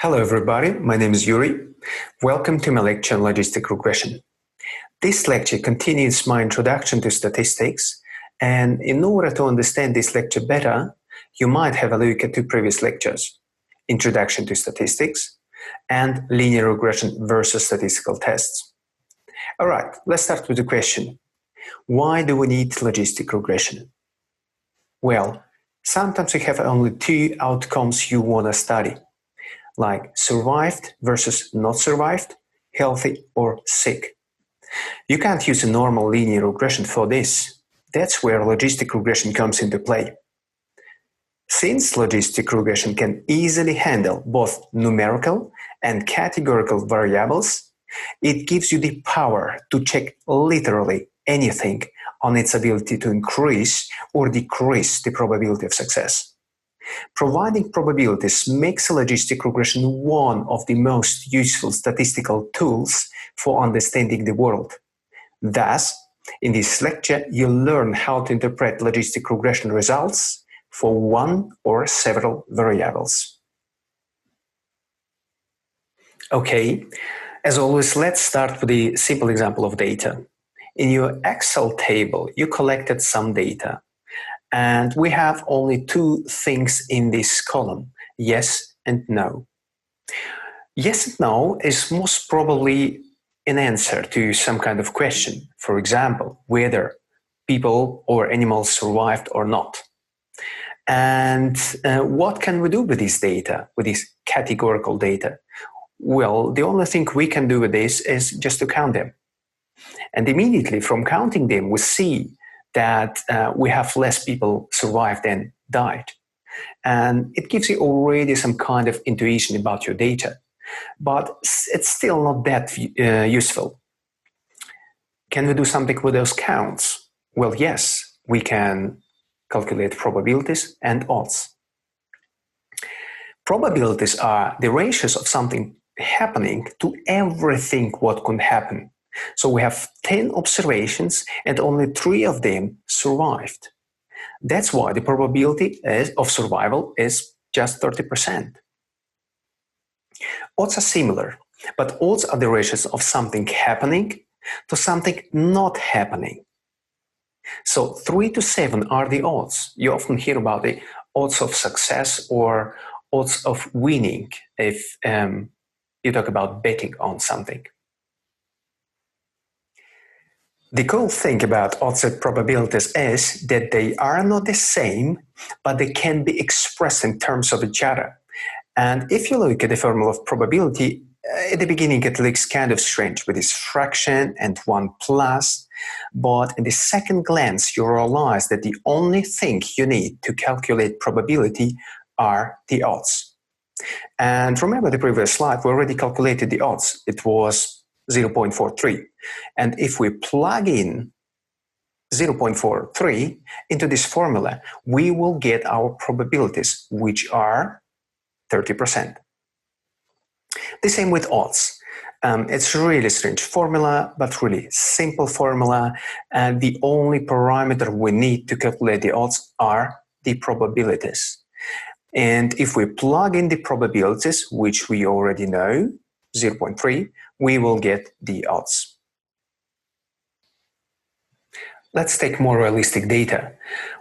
Hello everybody, my name is Yuri. Welcome to my lecture on logistic regression. This lecture continues my introduction to statistics, and in order to understand this lecture better, you might have a look at two previous lectures, Introduction to Statistics and Linear Regression versus Statistical Tests. Alright, let's start with the question. Why do we need logistic regression? Well, sometimes you have only two outcomes you want to study, like survived versus not survived, healthy or sick. You can't use a normal linear regression for this. That's where logistic regression comes into play. Since logistic regression can easily handle both numerical and categorical variables, it gives you the power to check literally anything on its ability to increase or decrease the probability of success. Providing probabilities makes logistic regression one of the most useful statistical tools for understanding the world. Thus, in this lecture, you'll learn how to interpret logistic regression results for one or several variables. Okay, as always, let's start with a simple example of data. In your Excel table, you collected some data. And we have only two things in this column, yes and no. Yes and no is most probably an answer to some kind of question. For example, whether people or animals survived or not. And what can we do with this data, with this categorical data? Well, the only thing we can do with this is just to count them. And immediately from counting them, we see that we have less people survived than died. And it gives you already some kind of intuition about your data. But it's still not that useful. Can we do something with those counts? Well, yes, we can calculate probabilities and odds. Probabilities are the ratios of something happening to everything what could happen. So we have 10 observations and only 3 of them survived. That's why the probability of survival is just 30%. Odds are similar, but odds are the ratios of something happening to something not happening. So 3 to 7 are the odds. You often hear about the odds of success or odds of winning if you talk about betting on something. The cool thing about odds and probabilities is that they are not the same, but they can be expressed in terms of each other. And if you look at the formula of probability, at the beginning it looks kind of strange with this fraction and 1 plus, but in the second glance you realize that the only thing you need to calculate probability are the odds. And remember the previous slide, we already calculated the odds. It was 0.43. And if we plug in 0.43 into this formula, we will get our probabilities, which are 30%. The same with odds. It's a really strange formula, but really simple formula. And the only parameter we need to calculate the odds are the probabilities. And if we plug in the probabilities, which we already know, 0.3, we will get the odds. Let's take more realistic data.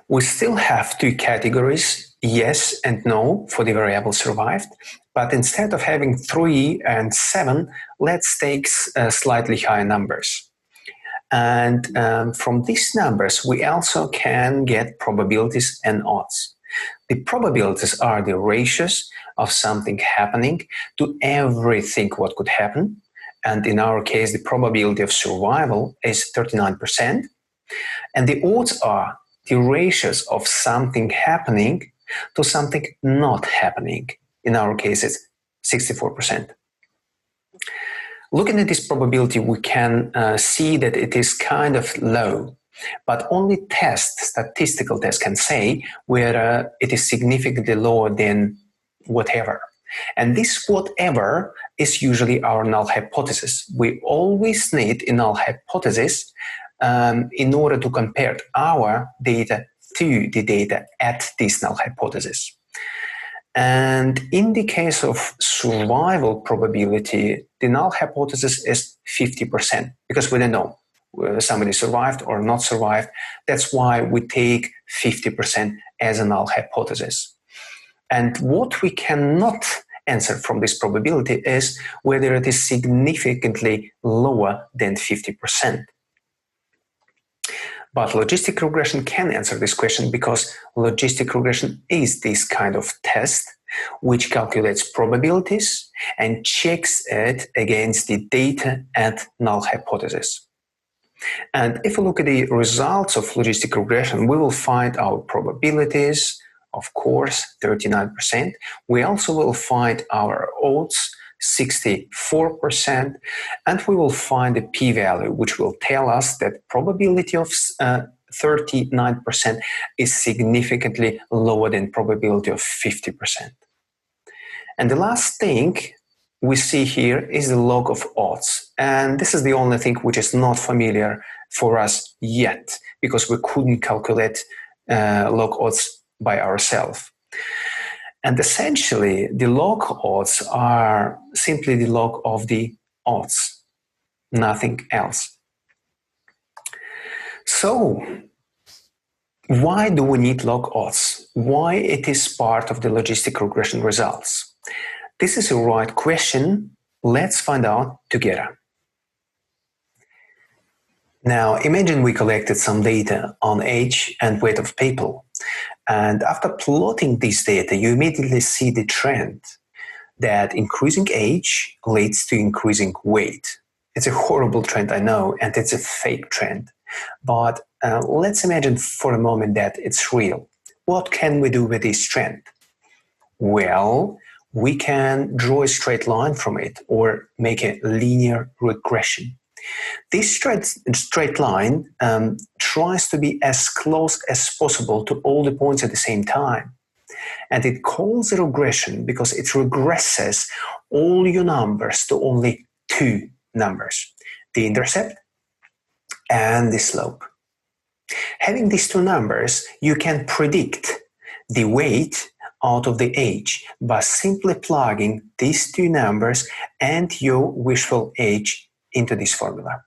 We still have 2 categories, yes and no, for the variable survived, but instead of having 3 and 7, let's take slightly higher numbers. And from these numbers, we also can get probabilities and odds. The probabilities are the ratios of something happening to everything what could happen. And in our case, the probability of survival is 39%. And the odds are the ratios of something happening to something not happening. In our case, it's 64%. Looking at this probability, we can see that it is kind of low, but only statistical tests can say whether it is significantly lower than whatever. And this whatever is usually our null hypothesis. We always need a null hypothesis in order to compare our data to the data at this null hypothesis. And in the case of survival probability, the null hypothesis is 50% because we don't know whether somebody survived or not survived. That's why we take 50% as a null hypothesis. And what we cannot answer from this probability is whether it is significantly lower than 50%. But logistic regression can answer this question because logistic regression is this kind of test which calculates probabilities and checks it against the data at null hypothesis. And if we look at the results of logistic regression, we will find our probabilities, of course, 39%. We also will find our odds, 64%, and we will find a p-value which will tell us that probability of 39% is significantly lower than probability of 50%. And the last thing we see here is the log of odds. And this is the only thing which is not familiar for us yet, because we couldn't calculate log odds by ourselves. And essentially, the log odds are simply the log of the odds, nothing else. So, why do we need log odds? Why it is part of the logistic regression results? This is a right question. Let's find out together. Now, imagine we collected some data on age and weight of people. And after plotting this data, you immediately see the trend that increasing age leads to increasing weight. It's a horrible trend, I know, and it's a fake trend. But let's imagine for a moment that it's real. What can we do with this trend? Well, we can draw a straight line from it or make a linear regression. This straight line tries to be as close as possible to all the points at the same time. And it calls a regression because it regresses all your numbers to only two numbers, the intercept and the slope. Having these two numbers, you can predict the weight out of the age by simply plugging these two numbers and your wishful age into this formula.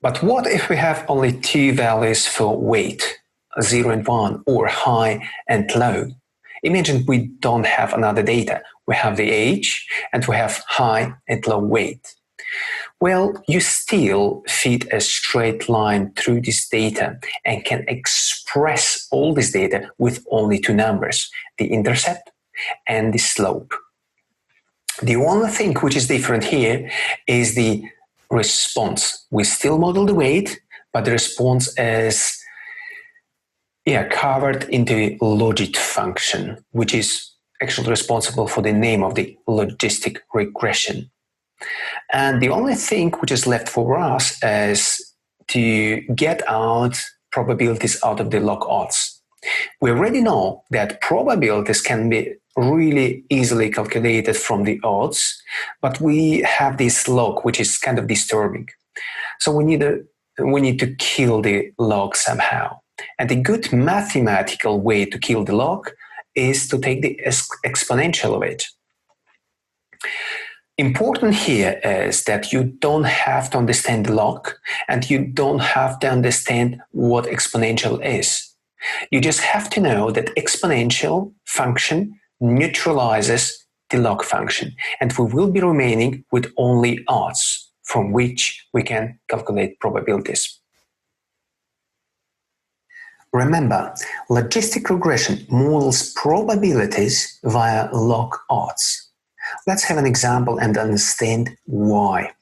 But what if we have only two values for weight, 0 and 1, or high and low? Imagine we don't have another data. We have the age and we have high and low weight. Well, you still feed a straight line through this data and can express all this data with only two numbers, the intercept and the slope. The only thing which is different here is the response. We still model the weight, but the response is covered into a Logit function, which is actually responsible for the name of the logistic regression. And the only thing which is left for us is to get out probabilities out of the log odds. We already know that probabilities can be really easily calculated from the odds, but we have this log which is kind of disturbing. So we need to kill the log somehow. And a good mathematical way to kill the log is to take the exponential of it. Important here is that you don't have to understand the log and you don't have to understand what exponential is. You just have to know that exponential function neutralizes the log function, and we will be remaining with only odds from which we can calculate probabilities. Remember, logistic regression models probabilities via log odds. Let's have an example and understand why.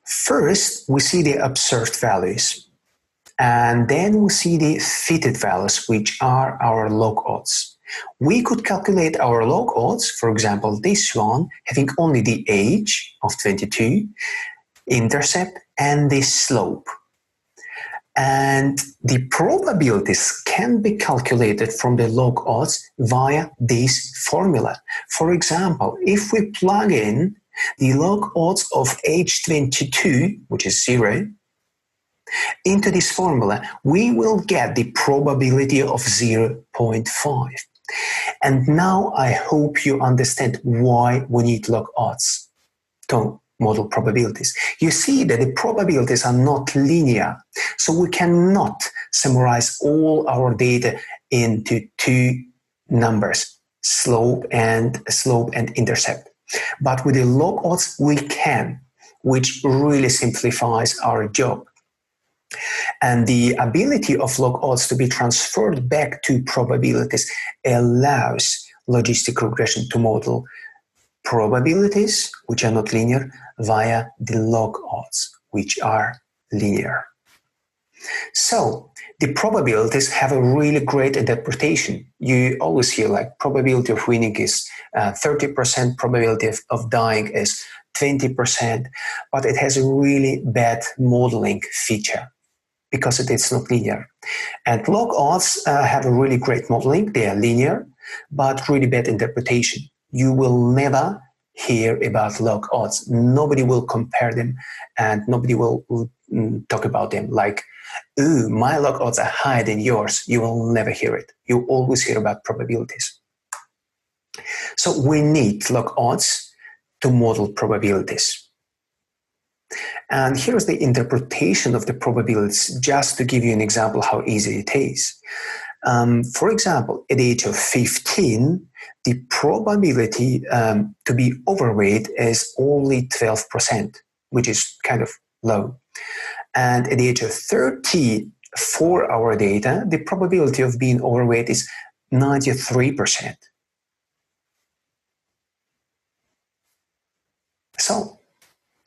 First, we see the observed values, and then we see the fitted values, which are our log odds. We could calculate our log odds, for example, this one, having only the age of 22, intercept, and the slope. And the probabilities can be calculated from the log odds via this formula. For example, if we plug in the log odds of age 22, which is 0, Into this formula, we will get the probability of 0.5. And now I hope you understand why we need log odds to model probabilities. You see that the probabilities are not linear, so we cannot summarize all our data into two numbers, slope and intercept. But with the log odds, we can, which really simplifies our job. And the ability of log odds to be transferred back to probabilities allows logistic regression to model probabilities, which are not linear, via the log odds, which are linear. So the probabilities have a really great interpretation. You always hear like probability of winning is 30%, probability of dying is 20%, but it has a really bad modeling feature because it is not linear. And log odds have a really great modeling. They are linear, but really bad interpretation. You will never hear about log odds. Nobody will compare them and nobody will talk about them like, ooh, my log odds are higher than yours. You will never hear it. You always hear about probabilities. So we need log odds to model probabilities. And here's the interpretation of the probabilities, just to give you an example how easy it is. For example, at the age of 15, the probability to be overweight is only 12%, which is kind of low. And at the age of 30, for our data, the probability of being overweight is 93%. So,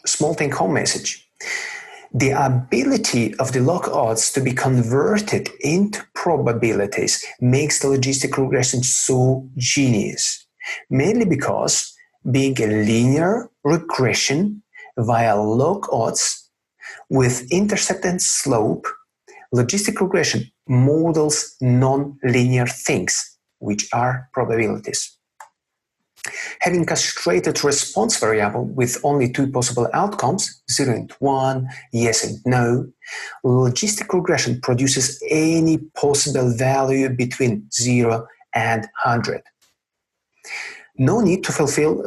small take-home message. The ability of the log odds to be converted into probabilities makes the logistic regression so genius, mainly because being a linear regression via log odds with intercept and slope, logistic regression models non-linear things, which are probabilities. Having a castrated response variable with only two possible outcomes, 0 and 1, yes and no, logistic regression produces any possible value between 0 and 100. No need to fulfill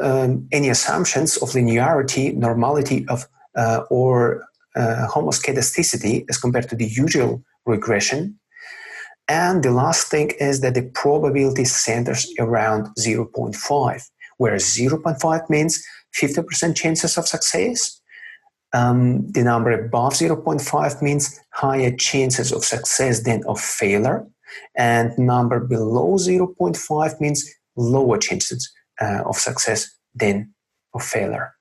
any assumptions of linearity, normality or homoscedasticity as compared to the usual regression. And the last thing is that the probability centers around 0.5, whereas 0.5 means 50% chances of success. The number above 0.5 means higher chances of success than of failure. And number below 0.5 means lower chances of success than of failure.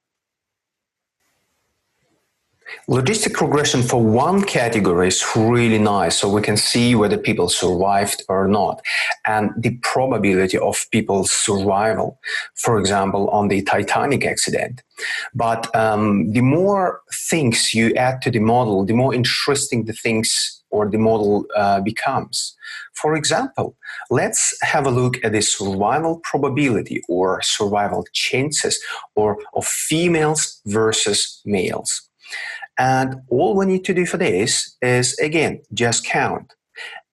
Logistic regression for one category is really nice, so we can see whether people survived or not, and the probability of people's survival, for example, on the Titanic accident. But the more things you add to the model, the more interesting the things or the model becomes. For example, let's have a look at the survival probability or survival chances of females versus males. And all we need to do for this is, again, just count.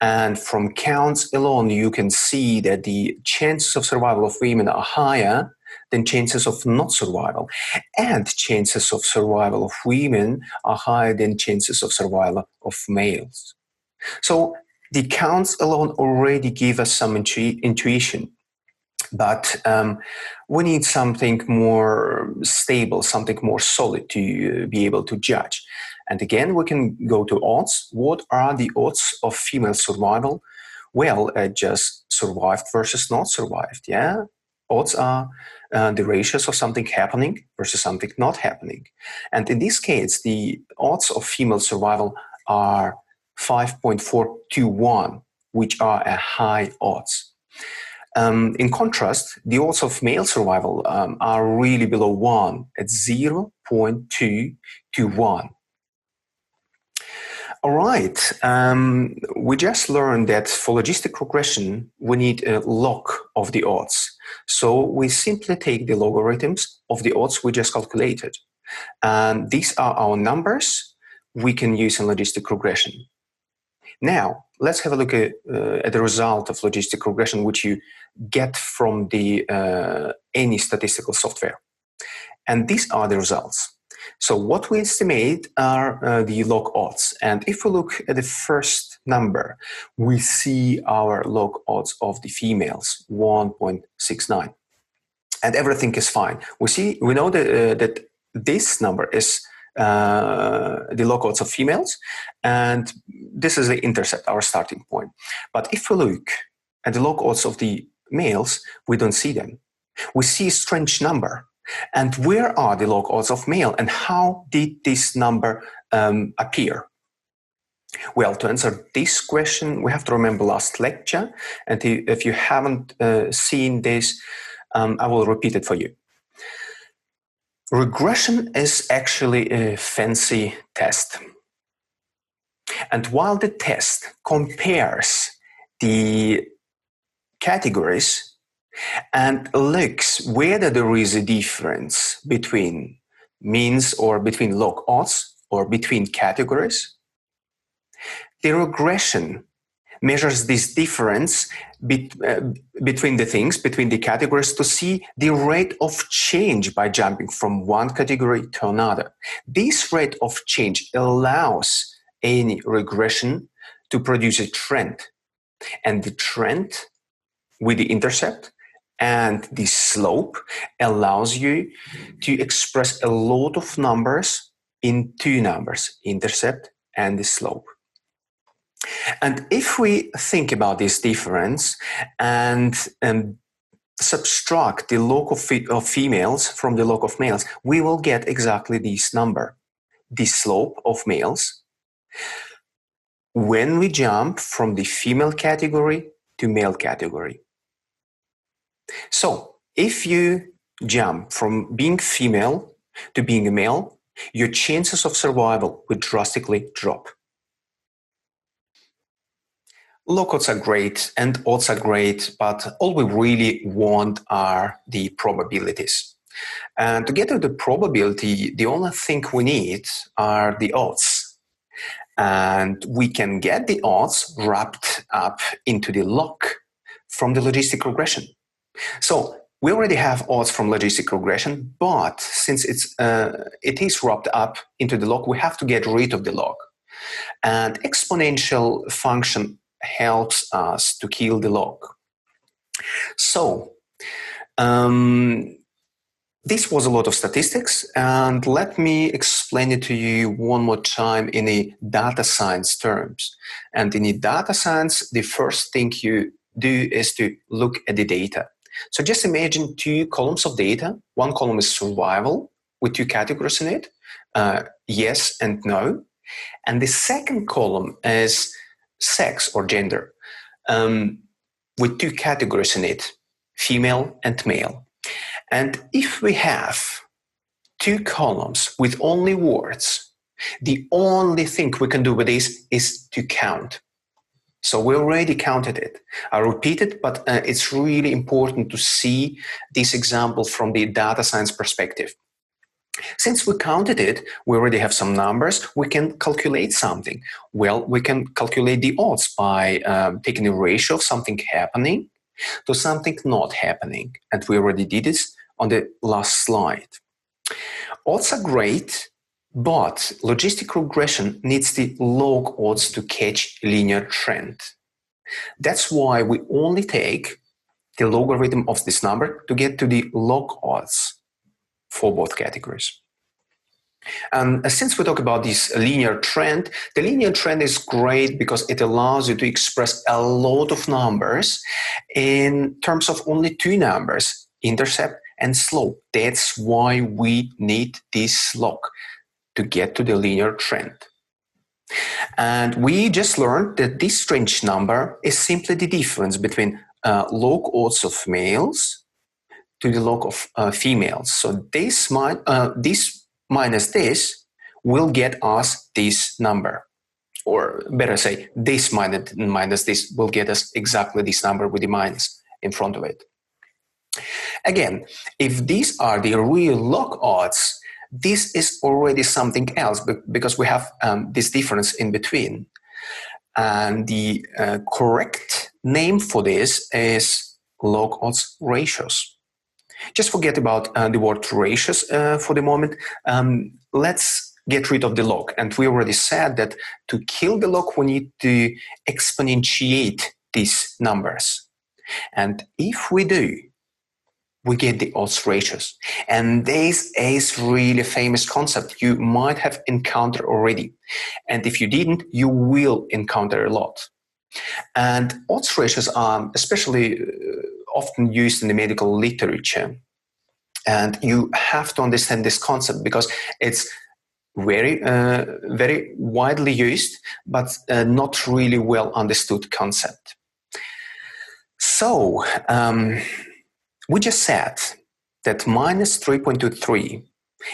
And from counts alone, you can see that the chances of survival of women are higher than chances of not survival. And chances of survival of women are higher than chances of survival of males. So the counts alone already give us some intuition. But we need something more stable, something more solid to be able to judge. And again, we can go to odds. What are the odds of female survival? Well, just survived versus not survived. Yeah, odds are the ratios of something happening versus something not happening. And in this case, the odds of female survival are 5.4 to 1, which are a high odds. In contrast, the odds of male survival are really below 1 at 0.2 to 1. All right, we just learned that for logistic regression, we need a log of the odds. So we simply take the logarithms of the odds we just calculated. And these are our numbers. we can use in logistic regression. Now, let's have a look at the result of logistic regression, which you get from the any statistical software. And these are the results. So what we estimate are the log odds. And if we look at the first number, we see our log odds of the females, 1.69. And everything is fine. We know that this number is the log odds of females, and this is the intercept, our starting point. But if we look at the log odds of the males, we don't see them. We see a strange number. And where are the log odds of male, and how did this number appear? Well, to answer this question, we have to remember last lecture. And if you haven't seen this, I will repeat it for you. Regression is actually a fancy test. And while the test compares the categories and looks whether there is a difference between means or between log odds or between categories, the regression measures this difference between the things, between the categories, to see the rate of change by jumping from one category to another. This rate of change allows any regression to produce a trend. And the trend with the intercept and the slope allows you to express a lot of numbers in two numbers, intercept and the slope. And if we think about this difference and subtract the log of females from the log of males, we will get exactly this number, the slope of males, when we jump from the female category to male category. So if you jump from being female to being a male, your chances of survival would drastically drop. Log odds are great and odds are great, but all we really want are the probabilities. And to get to the probability, the only thing we need are the odds. And we can get the odds wrapped up into the log from the logistic regression. So we already have odds from logistic regression, but since it is wrapped up into the log, we have to get rid of the log. And exponential function helps us to kill the log. So this was a lot of statistics, and let me explain it to you one more time in a data science terms. And in a data science, the first thing you do is to look at the data. So just imagine two columns of data. One column is survival with two categories in it, yes and no. And the second column is sex or gender, with two categories in it, female and male. And if we have two columns with only words, the only thing we can do with this is to count. So we already counted it. I repeat it, but it's really important to see this example from the data science perspective. Since we counted it, we already have some numbers, we can calculate something. Well, we can calculate the odds by taking a ratio of something happening to something not happening. And we already did this on the last slide. Odds are great, but logistic regression needs the log odds to catch linear trend. That's why we only take the logarithm of this number to get to the log odds for both categories. And since we talk about this linear trend, the linear trend is great because it allows you to express a lot of numbers in terms of only two numbers, intercept and slope. That's why we need this log to get to the linear trend. And we just learned that this strange number is simply the difference between log odds of males to the log of females. So this minus this will get us this number. Or better say, this minus this will get us exactly this number with the minus in front of it. Again, if these are the real log odds, this is already something else because we have this difference in between. And the correct name for this is log odds ratios. Just forget about the word ratios for the moment. Let's get rid of the log. And we already said that to kill the log, we need to exponentiate these numbers. And if we do, we get the odds ratios. And this is really famous concept you might have encountered already. And if you didn't, you will encounter a lot. And odds ratios are especially often used in the medical literature. And you have to understand this concept because it's very widely used, but not really well understood concept. So, we just said that minus 3.23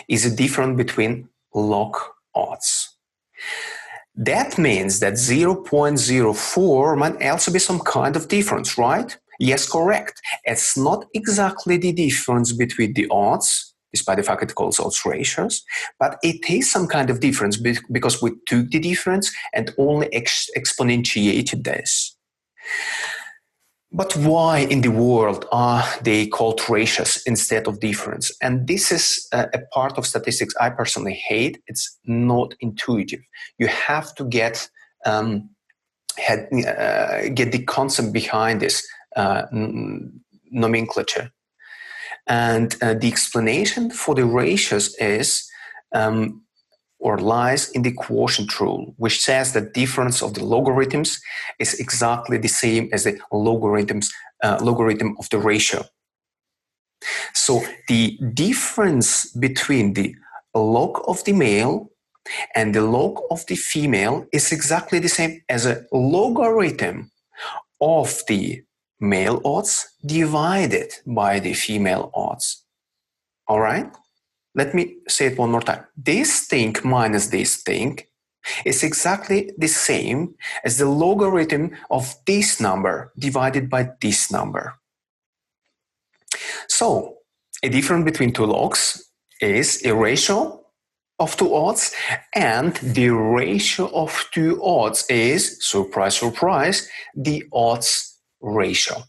is a difference between log odds. That means that 0.04 might also be some kind of difference, right? Yes, correct. It's not exactly the difference between the odds, despite the fact it calls odds ratios, but it is some kind of difference because we took the difference and only exponentiated this. But why in the world are they called ratios instead of difference? And this is a part of statistics I personally hate. It's not intuitive. You have to get the concept behind this nomenclature. And the explanation for the ratios is or lies in the quotient rule, which says that difference of the logarithms is exactly the same as the logarithm of the ratio. So the difference between the log of the male and the log of the female is exactly the same as a logarithm of the male odds divided by the female odds. All right? Let me say it one more time. This thing minus this thing is exactly the same as the logarithm of this number divided by this number. So, a difference between two logs is a ratio of two odds, and the ratio of two odds is, surprise, surprise, the odds ratio.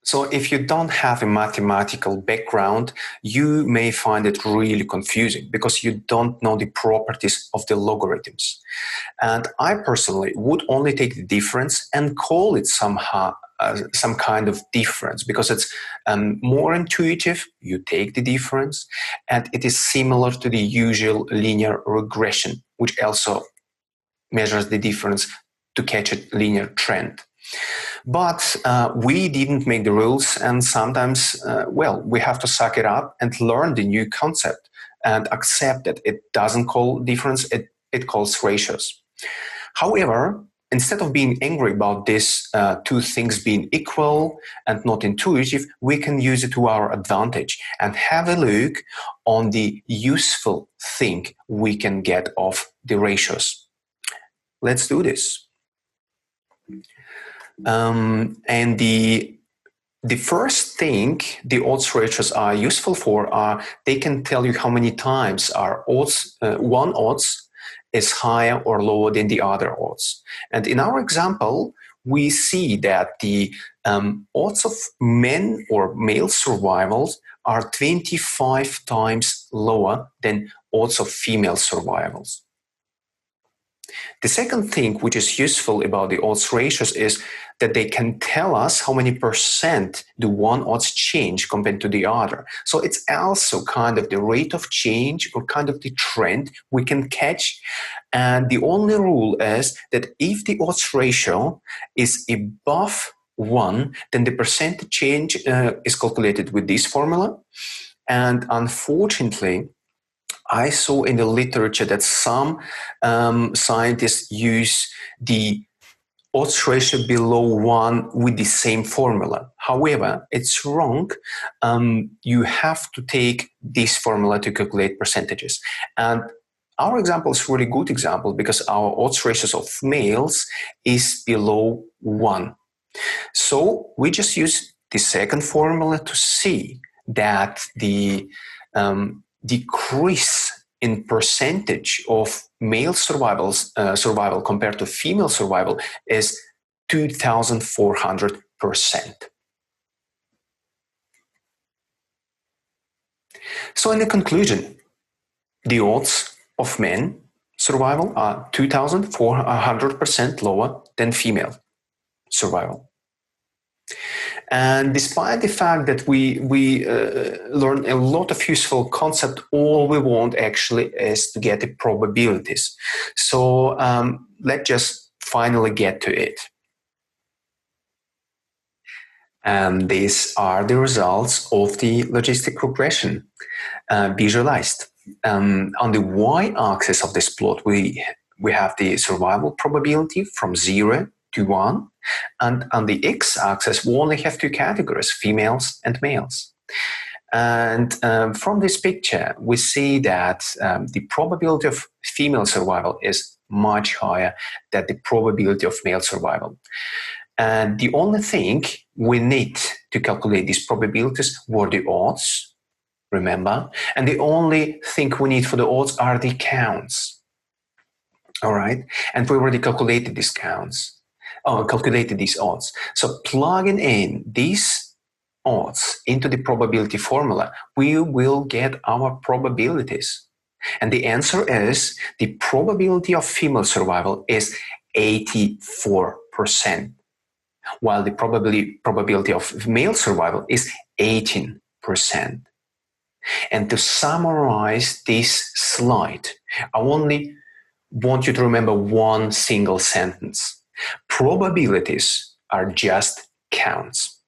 So if you don't have a mathematical background, you may find it really confusing because you don't know the properties of the logarithms. And I personally would only take the difference and call it somehow some kind of difference because it's more intuitive. You take the difference, and it is similar to the usual linear regression, which also measures the difference to catch a linear trend. But we didn't make the rules, and sometimes, we have to suck it up and learn the new concept and accept that it doesn't call difference, it calls ratios. However, instead of being angry about these two things being equal and not intuitive, we can use it to our advantage and have a look on the useful thing we can get of the ratios. Let's do this. And the first thing the odds ratios are useful for are they can tell you how many times our odds, one odds is higher or lower than the other odds. And in our example, we see that the odds of men or male survivals are 25 times lower than odds of female survivals. The second thing which is useful about the odds ratios is that they can tell us how many percent the one odds change compared to the other. So it's also kind of the rate of change or kind of the trend we can catch. And the only rule is that if the odds ratio is above 1, then the percentage change is calculated with this formula. And unfortunately, I saw in the literature that some scientists use the odds ratio below 1 with the same formula. However, it's wrong. You have to take this formula to calculate percentages. And our example is a really good example because our odds ratios of males is below 1. So we just use the second formula to see that the decrease in percentage of male survival compared to female survival is 2,400%. So in the conclusion, the odds of men survival are 2,400% lower than female survival. And despite the fact that we learn a lot of useful concepts, all we want actually is to get the probabilities. So let's just finally get to it. And these are the results of the logistic regression visualized. On the y-axis of this plot, we have the survival probability from 0 to 1. And on the x-axis, we only have two categories, females and males. And from this picture, we see that the probability of female survival is much higher than the probability of male survival. And the only thing we need to calculate these probabilities were the odds, remember? And the only thing we need for the odds are the counts. All right? And we already calculated these counts. Calculated these odds. So plugging in these odds into the probability formula, we will get our probabilities. And the answer is the probability of female survival is 84%, while the probability of male survival is 18%. And to summarize this slide, I only want you to remember one single sentence. Probabilities are just counts.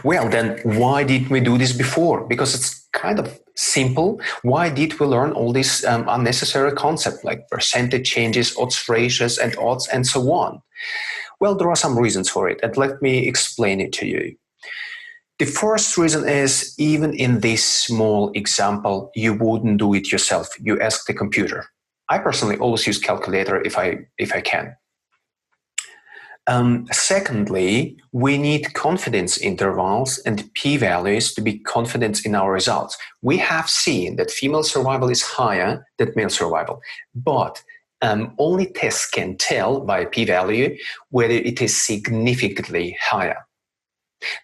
Well, then why didn't we do this before? Because it's kind of simple. Why did we learn all these unnecessary concepts like percentage changes, odds ratios, and odds, and so on? Well, there are some reasons for it, and let me explain it to you. The first reason is, even in this small example, you wouldn't do it yourself. You ask the computer. I personally always use calculator if I can. Secondly, we need confidence intervals and p-values to be confident in our results. We have seen that female survival is higher than male survival, but only tests can tell by p-value whether it is significantly higher.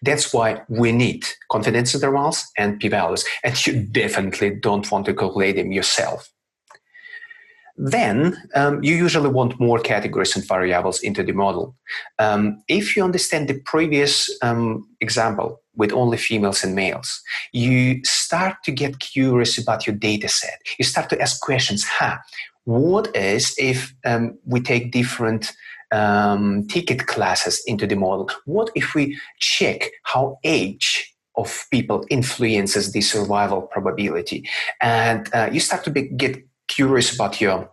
That's why we need confidence intervals and p-values, and you definitely don't want to calculate them yourself. Then you usually want more categories and variables into the model. If you understand the previous example with only females and males, you start to get curious about your data set. You start to ask questions. What is if we take different ticket classes into the model? What if we check how age of people influences the survival probability? And you start to get curious about your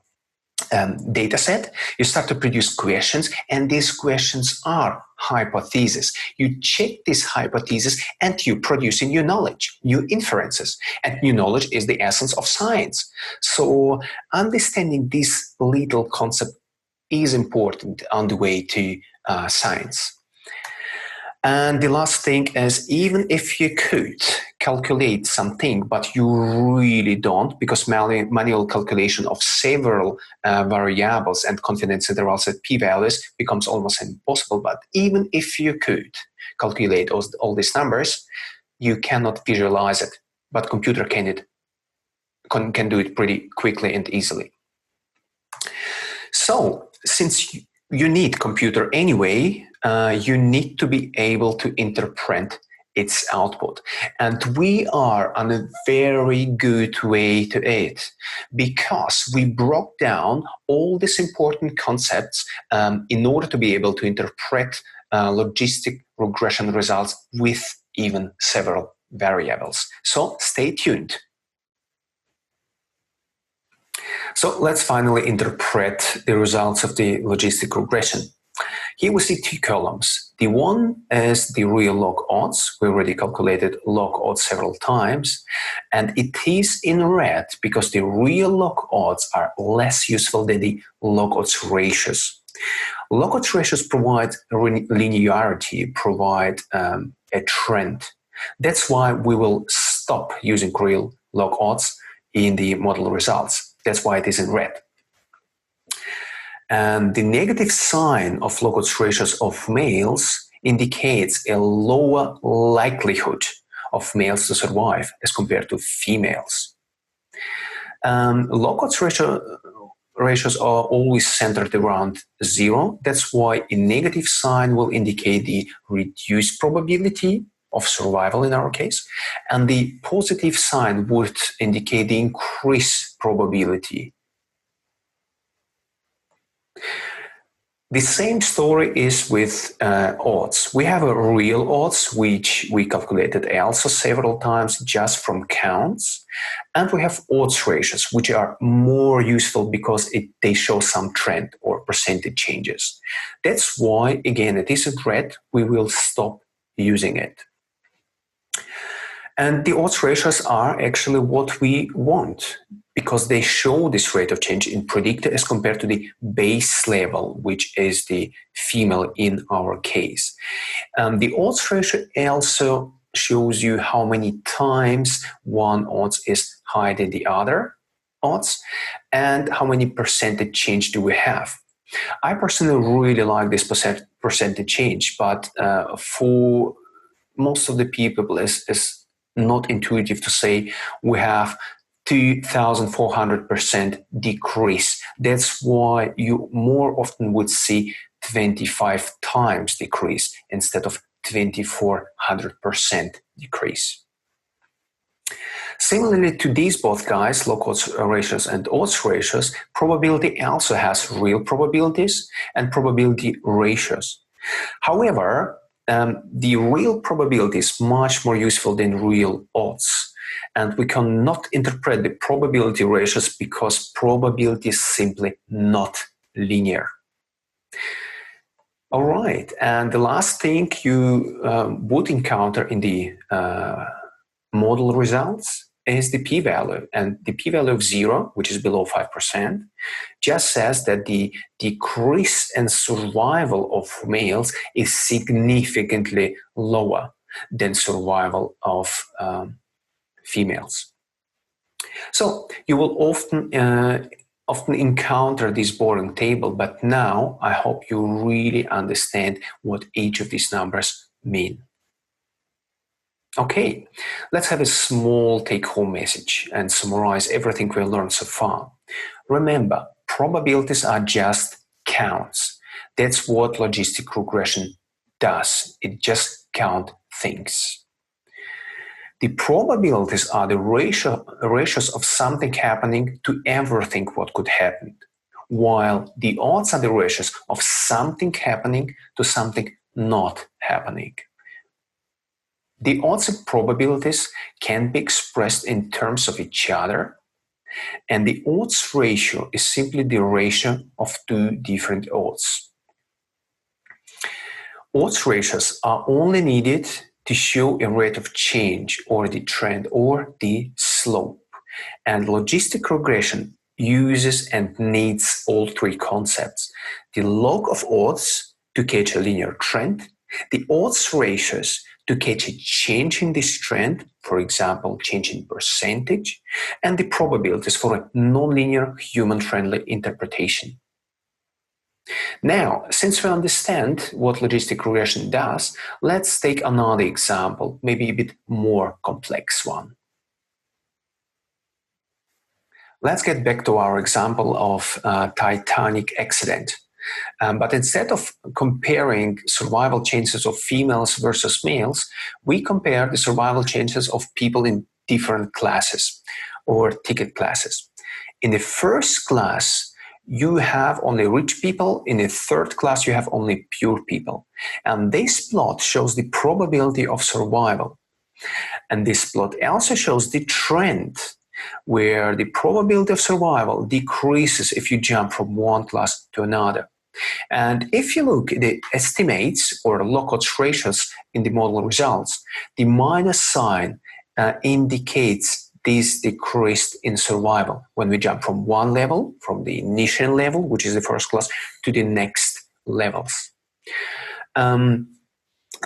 data set. You start to produce questions, and these questions are hypotheses. You check these hypotheses and you produce new knowledge, new inferences. And new knowledge is the essence of science. So understanding this little concept is important on the way to science. And the last thing is, even if you could calculate something, but you really don't, because manual calculation of several variables and confidence intervals at p-values becomes almost impossible. But even if you could calculate all these numbers, you cannot visualize it. But computer can do it pretty quickly and easily. So since you need computer anyway, you need to be able to interpret its output. And we are on a very good way to it, because we broke down all these important concepts in order to be able to interpret logistic regression results with even several variables. So stay tuned. So let's finally interpret the results of the logistic regression. Here we see two columns. The one is the real log odds. We already calculated log odds several times, and it is in red because the real log odds are less useful than the log odds ratios. Log odds ratios provide linearity, provide a trend. That's why we will stop using real log odds in the model results. That's why it is in red. And the negative sign of log odds ratios of males indicates a lower likelihood of males to survive as compared to females. Log odds ratios are always centered around 0. That's why a negative sign will indicate the reduced probability of survival in our case, and the positive sign would indicate the increased probability. The same story is with odds. We have a real odds, which we calculated also several times just from counts. And we have odds ratios, which are more useful because they show some trend or percentage changes. That's why, again, it is in red. We will stop using it. And the odds ratios are actually what we want, because they show this rate of change in predictor as compared to the base level, which is the female in our case. The odds ratio also shows you how many times one odds is higher than the other odds, and how many percentage change do we have. I personally really like this percentage change, but for most of the people it's not intuitive to say we have 2,400% decrease. That's why you more often would see 25 times decrease instead of 2,400% decrease. Similarly to these both guys, log odds ratios and odds ratios, probability also has real probabilities and probability ratios. However, the real probability is much more useful than real odds. And we cannot interpret the probability ratios because probability is simply not linear. All right, and the last thing you would encounter in the model results is the p-value. And the p-value of 0, which is below 5%, just says that the decrease in survival of males is significantly lower than survival of females. So you will often encounter this boring table, but now I hope you really understand what each of these numbers mean. Okay, let's have a small take-home message and summarize everything we learned so far. Remember, probabilities are just counts. That's what logistic regression does. It just counts things. The probabilities are the ratios of something happening to everything what could happen, while the odds are the ratios of something happening to something not happening. The odds and probabilities can be expressed in terms of each other, and the odds ratio is simply the ratio of two different odds. Odds ratios are only needed to show a rate of change or the trend or the slope, and logistic regression uses and needs all three concepts: the log of odds to catch a linear trend, the odds ratios to catch a change in this trend, for example, change in percentage, and the probabilities for a nonlinear human-friendly interpretation. Now, since we understand what logistic regression does, let's take another example, maybe a bit more complex one. Let's get back to our example of Titanic accident. But instead of comparing survival chances of females versus males, we compare the survival chances of people in different classes or ticket classes. In the first class, you have only rich people. In the third class, you have only poor people. And this plot shows the probability of survival. And this plot also shows the trend, where the probability of survival decreases if you jump from one class to another. And if you look at the estimates or log odds ratios in the model results, the minus sign indicates this decrease in survival when we jump from one level, from the initial level, which is the first class, to the next levels.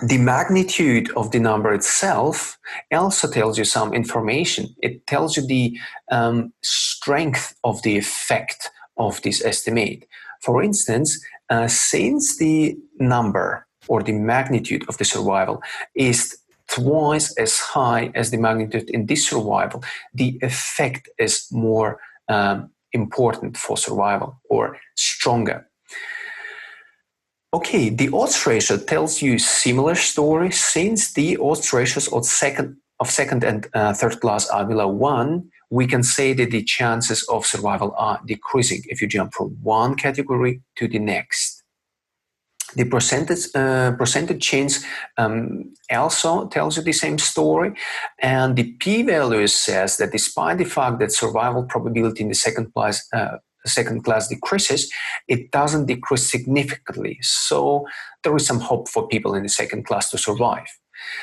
The magnitude of the number itself also tells you some information. It tells you the strength of the effect of this estimate. For instance, since the number or the magnitude of the survival is twice as high as the magnitude in this survival, the effect is more important for survival or stronger. Okay, the odds ratio tells you similar story. Since the odds ratios of second and third class are below 1, we can say that the chances of survival are decreasing if you jump from one category to the next. The percentage change also tells you the same story, and the p-value says that despite the fact that survival probability in the second class decreases, it doesn't decrease significantly. So there is some hope for people in the second class to survive.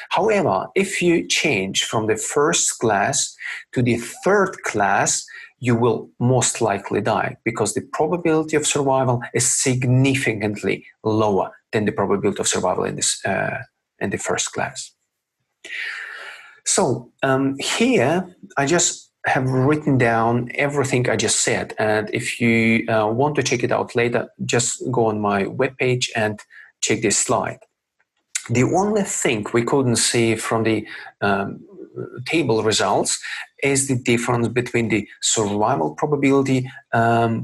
However, if you change from the first class to the third class, you will most likely die because the probability of survival is significantly lower than the probability of survival in the first class. So here I just have written down everything I just said, and if you want to check it out later, just go on my webpage and check this slide. The only thing we couldn't see from the table results is the difference between the survival probability of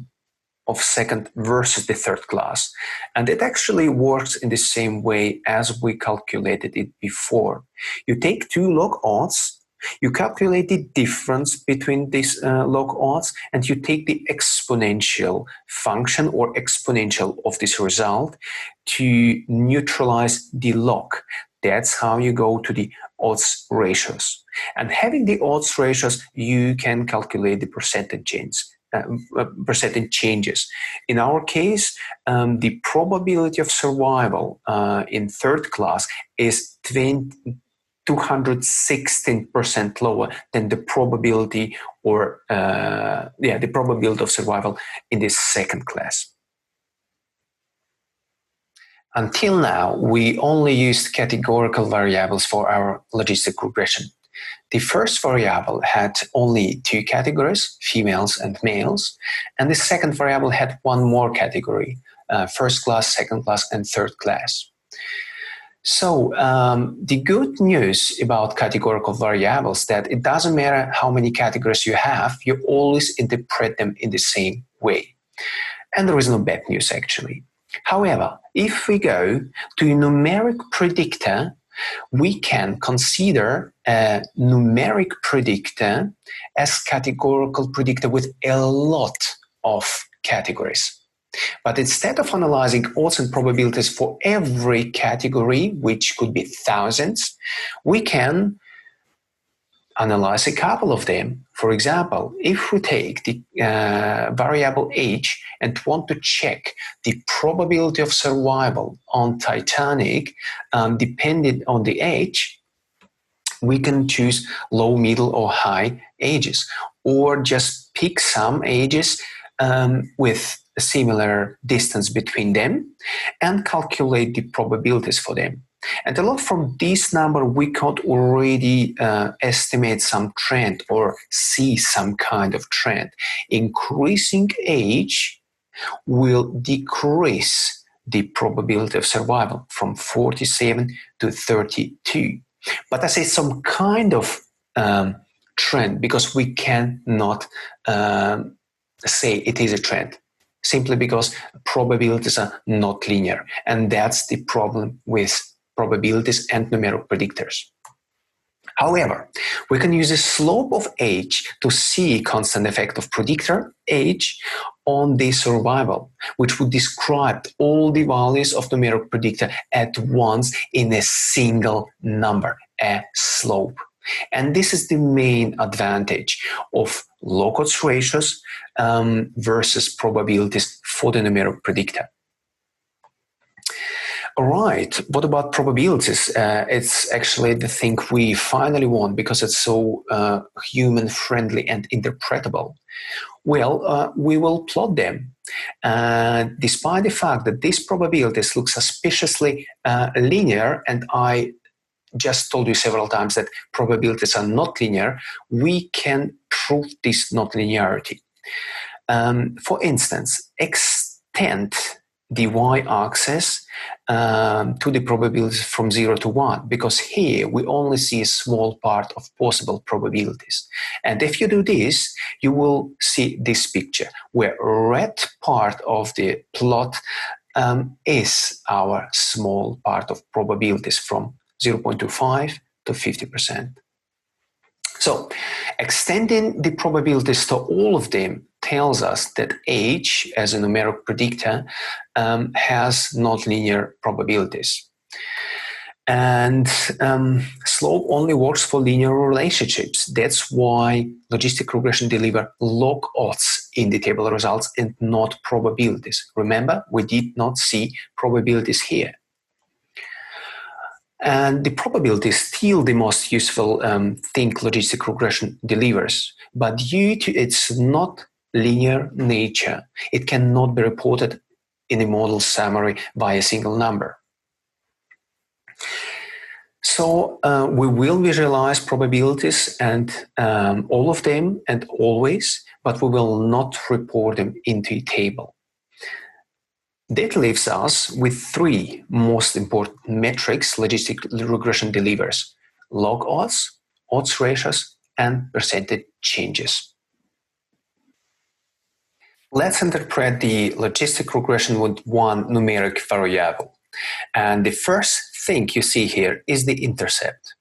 second versus the third class. And it actually works in the same way as we calculated it before. You take two log odds, you calculate the difference between these log odds, and you take the exponential function or exponential of this result to neutralize the log. That's how you go to the odds ratios. And having the odds ratios, you can calculate the percentage changes. In our case, the probability of survival in third class is 216% lower than the probability the probability of survival in the second class. Until now, we only used categorical variables for our logistic regression. The first variable had only two categories, females and males, and the second variable had one more category, first class, second class, and third class. So the good news about categorical variables that it doesn't matter how many categories you have, you always interpret them in the same way. And there is no bad news actually. However, if we go to a numeric predictor, we can consider a numeric predictor as categorical predictor with a lot of categories. But instead of analyzing odds and probabilities for every category, which could be thousands, we can analyze a couple of them. For example, if we take the variable age and want to check the probability of survival on Titanic, depending on the age, we can choose low, middle, or high ages, or just pick some ages with a similar distance between them and calculate the probabilities for them. And a lot from this number, we could already estimate some trend or see some kind of trend. Increasing age will decrease the probability of survival from 47 to 32. But I say some kind of trend because we cannot say it is a trend, simply because probabilities are not linear. And that's the problem with probabilities and numerical predictors. However, we can use the slope of age to see constant effect of predictor age on the survival, which would describe all the values of numerical predictor at once in a single number, a slope. And this is the main advantage of log odds ratios versus probabilities for the numerical predictor. All right, what about probabilities? It's actually the thing we finally want because it's so human-friendly and interpretable. Well, we will plot them. despite the fact that these probabilities look suspiciously linear, and I just told you several times that probabilities are not linear, we can prove this not linearity. For instance, extend the y-axis to the probabilities from 0 to 1, because here we only see a small part of possible probabilities. And if you do this, you will see this picture, where red part of the plot is our small part of probabilities from 0.25 to 50%. So, extending the probabilities to all of them tells us that age, as a numeric predictor, has not linear probabilities. And slope only works for linear relationships. That's why logistic regression deliver log odds in the table results and not probabilities. Remember, we did not see probabilities here. And the probability is still the most useful thing logistic regression delivers. But due to its not linear nature, it cannot be reported in a model summary by a single number. So we will visualize probabilities and all of them and always, but we will not report them into a table. That leaves us with three most important metrics logistic regression delivers: log odds, odds ratios, and percentage changes. Let's interpret the logistic regression with one numeric variable. And the first thing you see here is the intercept.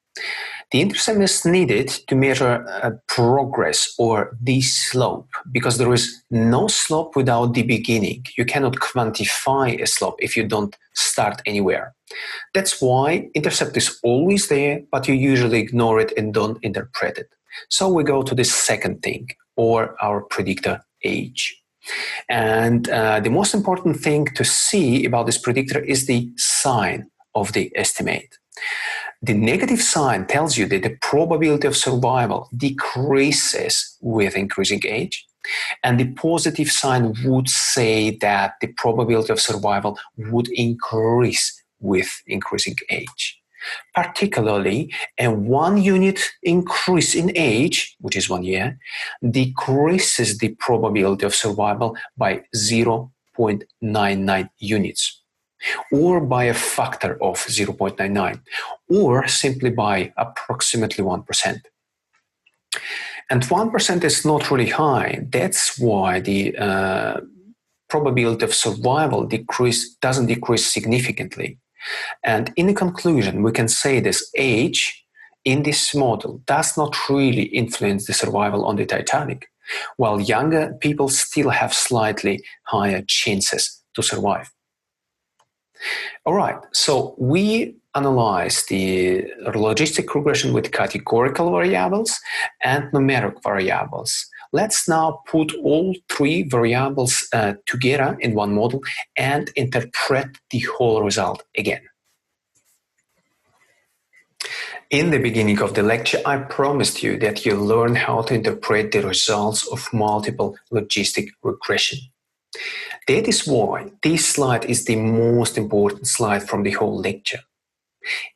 The intercept is needed to measure progress or the slope, because there is no slope without the beginning. You cannot quantify a slope if you don't start anywhere. That's why intercept is always there, but you usually ignore it and don't interpret it. So we go to the second thing, or our predictor age. And the most important thing to see about this predictor is the sign of the estimate. The negative sign tells you that the probability of survival decreases with increasing age, and the positive sign would say that the probability of survival would increase with increasing age. Particularly, a 1 unit increase in age, which is 1 year, decreases the probability of survival by 0.99 units, or by a factor of 0.99, or simply by approximately 1%. And 1% is not really high. That's why the probability of survival doesn't decrease significantly. And in conclusion, we can say this: age in this model does not really influence the survival on the Titanic, while younger people still have slightly higher chances to survive. All right, so we analyzed the logistic regression with categorical variables and numeric variables. Let's now put all three variables together in one model and interpret the whole result again. In the beginning of the lecture, I promised you that you'll learn how to interpret the results of multiple logistic regression. That is why this slide is the most important slide from the whole lecture.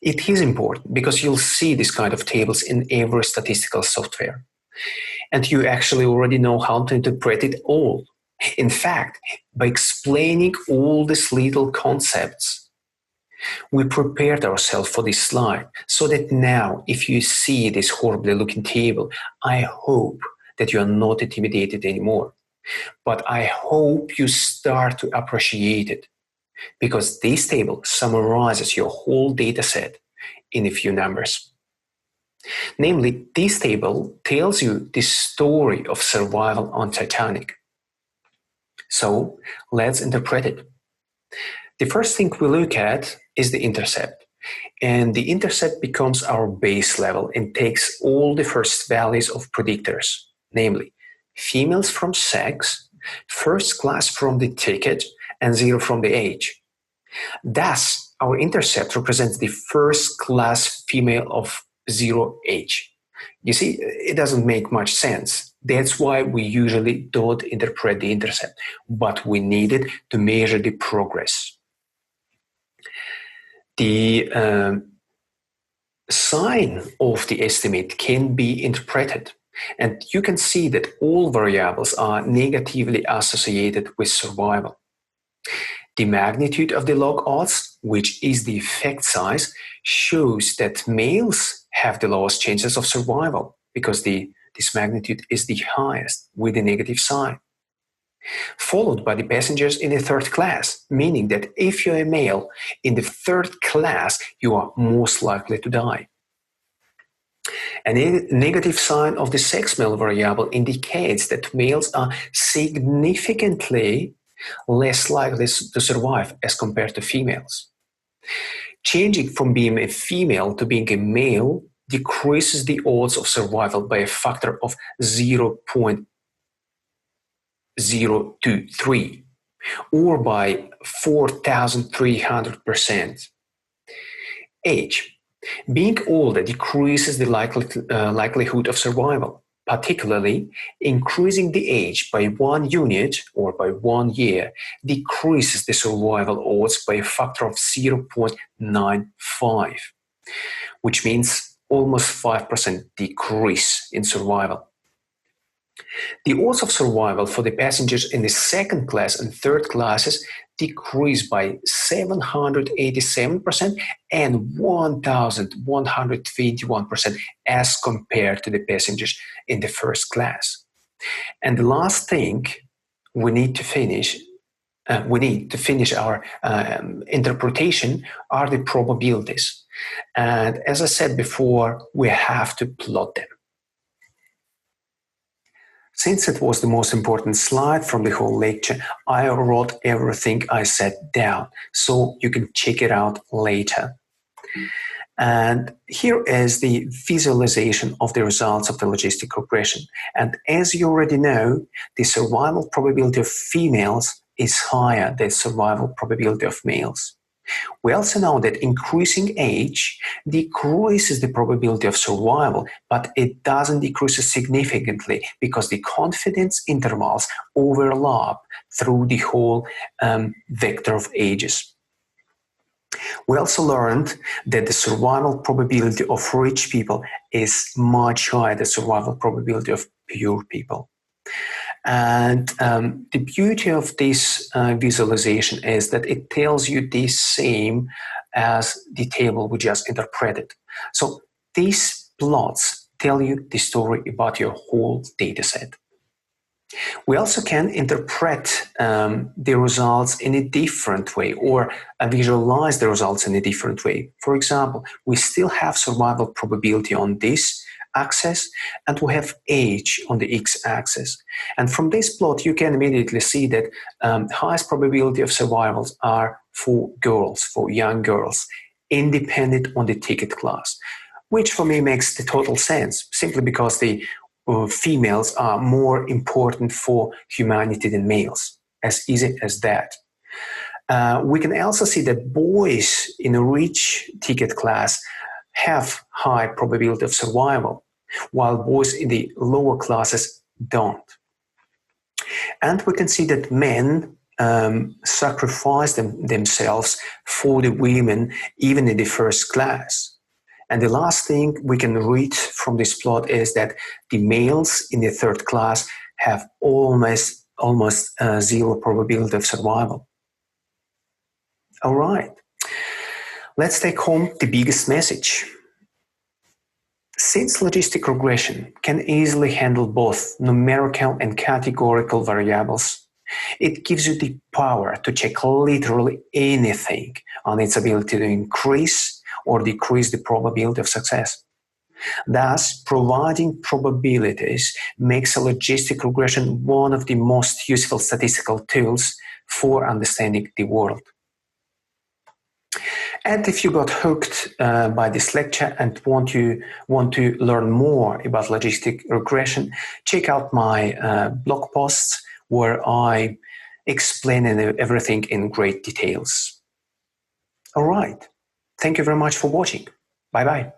It is important because you'll see this kind of tables in every statistical software. And you actually already know how to interpret it all. In fact, by explaining all these little concepts, we prepared ourselves for this slide, so that now, if you see this horribly looking table, I hope that you are not intimidated anymore. But I hope you start to appreciate it, because this table summarizes your whole data set in a few numbers. Namely, this table tells you the story of survival on Titanic. So let's interpret it. The first thing we look at is the intercept. And the intercept becomes our base level and takes all the first values of predictors, namely females from sex, first class from the ticket, and 0 from the age. Thus, our intercept represents the first class female of 0 age. You see, it doesn't make much sense. That's why we usually don't interpret the intercept, but we need it to measure the progress. The sign of the estimate can be interpreted, and you can see that all variables are negatively associated with survival. The magnitude of the log odds, which is the effect size, shows that males have the lowest chances of survival because this magnitude is the highest with the negative sign. Followed by the passengers in the third class, meaning that if you're a male in the third class, you are most likely to die. A negative sign of the sex male variable indicates that males are significantly less likely to survive as compared to females. Changing from being a female to being a male decreases the odds of survival by a factor of 0.023 or by 4,300%. Age. Being older decreases the likelihood of survival, particularly increasing the age by 1 unit or by 1 year decreases the survival odds by a factor of 0.95, which means almost 5% decrease in survival. The odds of survival for the passengers in the second class and third classes decreased by 787% and 1,121% as compared to the passengers in the first class. And the last thing we need to finish our interpretation are the probabilities. And as I said before, we have to plot them. Since it was the most important slide from the whole lecture, I wrote everything I said down, so you can check it out later. And here is the visualization of the results of the logistic regression. And as you already know, the survival probability of females is higher than survival probability of males. We also know that increasing age decreases the probability of survival, but it doesn't decrease significantly because the confidence intervals overlap through the whole vector of ages. We also learned that the survival probability of rich people is much higher than the survival probability of poor people. And the beauty of this visualization is that it tells you the same as the table we just interpreted. So these plots tell you the story about your whole data set. We also can interpret the results in a different way or visualize the results in a different way. For example, we still have survival probability on this axis and we have age on the x-axis. And from this plot, you can immediately see that highest probability of survivals are for girls, for young girls, independent on the ticket class, which for me makes the total sense, simply because the females are more important for humanity than males, as easy as that. We can also see that boys in a rich ticket class have high probability of survival, while boys in the lower classes don't. And we can see that men sacrifice themselves for the women, even in the first class. And the last thing we can read from this plot is that the males in the third class have almost zero probability of survival. All right, let's take home the biggest message. Since logistic regression can easily handle both numerical and categorical variables, it gives you the power to check literally anything on its ability to increase or decrease the probability of success. Thus, providing probabilities makes a logistic regression one of the most useful statistical tools for understanding the world. And if you got hooked by this lecture and want to learn more about logistic regression, check out my blog posts where I explain everything in great details. All right. Thank you very much for watching. Bye-bye.